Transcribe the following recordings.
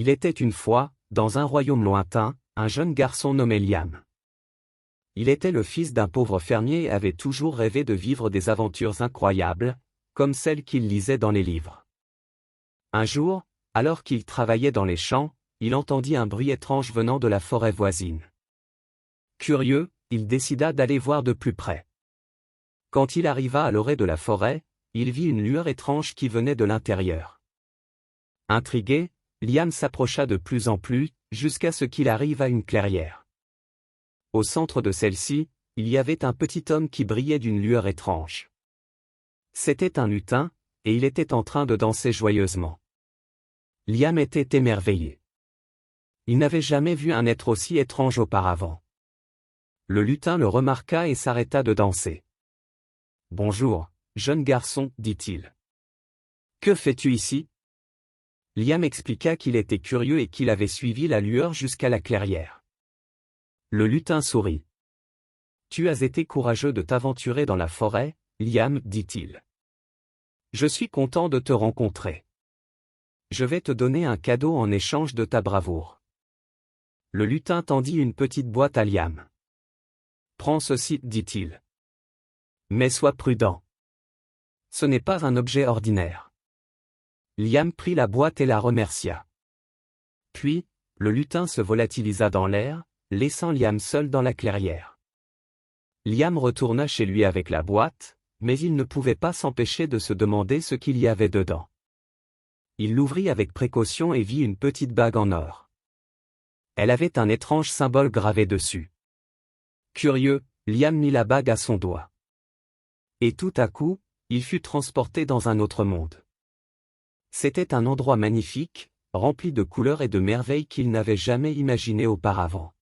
Il était une fois, dans un royaume lointain, un jeune garçon nommé Liam. Il était le fils d'un pauvre fermier et avait toujours rêvé de vivre des aventures incroyables, comme celles qu'il lisait dans les livres. Un jour, alors qu'il travaillait dans les champs, il entendit un bruit étrange venant de la forêt voisine. Curieux, il décida d'aller voir de plus près. Quand il arriva à l'orée de la forêt, il vit une lueur étrange qui venait de l'intérieur. Intrigué, Liam s'approcha de plus en plus, jusqu'à ce qu'il arrive à une clairière. Au centre de celle-ci, il y avait un petit homme qui brillait d'une lueur étrange. C'était un lutin, et il était en train de danser joyeusement. Liam était émerveillé. Il n'avait jamais vu un être aussi étrange auparavant. Le lutin le remarqua et s'arrêta de danser. « Bonjour, jeune garçon, dit-il. Que fais-tu ici ?» Liam expliqua qu'il était curieux et qu'il avait suivi la lueur jusqu'à la clairière. Le lutin sourit. « Tu as été courageux de t'aventurer dans la forêt, Liam, dit-il. Je suis content de te rencontrer. Je vais te donner un cadeau en échange de ta bravoure. » Le lutin tendit une petite boîte à Liam. « Prends ceci, dit-il. Mais sois prudent. Ce n'est pas un objet ordinaire. » Liam prit la boîte et la remercia. Puis, le lutin se volatilisa dans l'air, laissant Liam seul dans la clairière. Liam retourna chez lui avec la boîte, mais il ne pouvait pas s'empêcher de se demander ce qu'il y avait dedans. Il l'ouvrit avec précaution et vit une petite bague en or. Elle avait un étrange symbole gravé dessus. Curieux, Liam mit la bague à son doigt. Et tout à coup, il fut transporté dans un autre monde. C'était un endroit magnifique, rempli de couleurs et de merveilles qu'il n'avait jamais imaginées auparavant.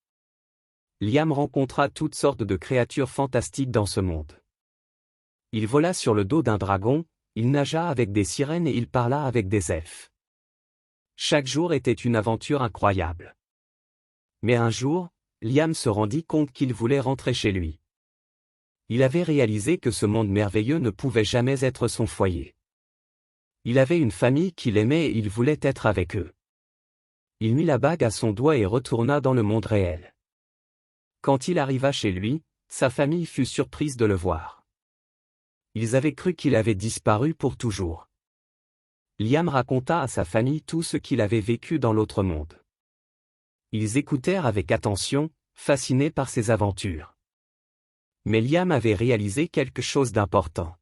Liam rencontra toutes sortes de créatures fantastiques dans ce monde. Il vola sur le dos d'un dragon, il nagea avec des sirènes et il parla avec des elfes. Chaque jour était une aventure incroyable. Mais un jour, Liam se rendit compte qu'il voulait rentrer chez lui. Il avait réalisé que ce monde merveilleux ne pouvait jamais être son foyer. Il avait une famille qu'il aimait et il voulait être avec eux. Il mit la bague à son doigt et retourna dans le monde réel. Quand il arriva chez lui, sa famille fut surprise de le voir. Ils avaient cru qu'il avait disparu pour toujours. Liam raconta à sa famille tout ce qu'il avait vécu dans l'autre monde. Ils écoutèrent avec attention, fascinés par ses aventures. Mais Liam avait réalisé quelque chose d'important.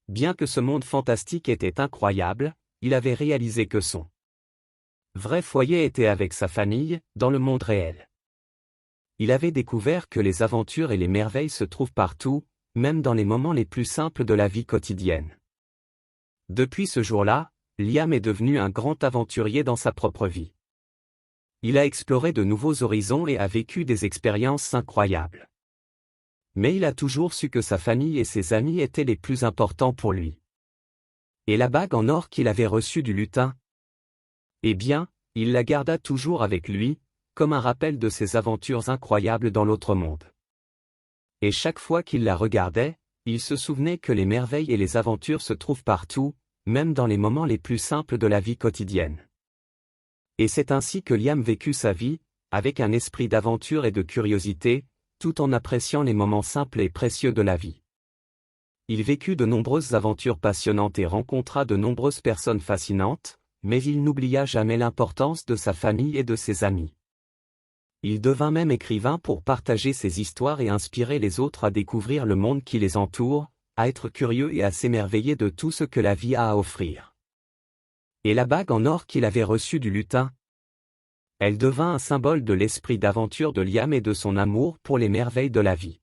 Bien que ce monde fantastique était incroyable, il avait réalisé que son vrai foyer était avec sa famille, dans le monde réel. Il avait découvert que les aventures et les merveilles se trouvent partout, même dans les moments les plus simples de la vie quotidienne. Depuis ce jour-là, Liam est devenu un grand aventurier dans sa propre vie. Il a exploré de nouveaux horizons et a vécu des expériences incroyables. Mais il a toujours su que sa famille et ses amis étaient les plus importants pour lui. Et la bague en or qu'il avait reçue du lutin? Eh bien, il la garda toujours avec lui, comme un rappel de ses aventures incroyables dans l'autre monde. Et chaque fois qu'il la regardait, il se souvenait que les merveilles et les aventures se trouvent partout, même dans les moments les plus simples de la vie quotidienne. Et c'est ainsi que Liam vécut sa vie, avec un esprit d'aventure et de curiosité, tout en appréciant les moments simples et précieux de la vie. Il vécut de nombreuses aventures passionnantes et rencontra de nombreuses personnes fascinantes, mais il n'oublia jamais l'importance de sa famille et de ses amis. Il devint même écrivain pour partager ses histoires et inspirer les autres à découvrir le monde qui les entoure, à être curieux et à s'émerveiller de tout ce que la vie a à offrir. Et la bague en or qu'il avait reçue du lutin? Elle devint un symbole de l'esprit d'aventure de Liam et de son amour pour les merveilles de la vie.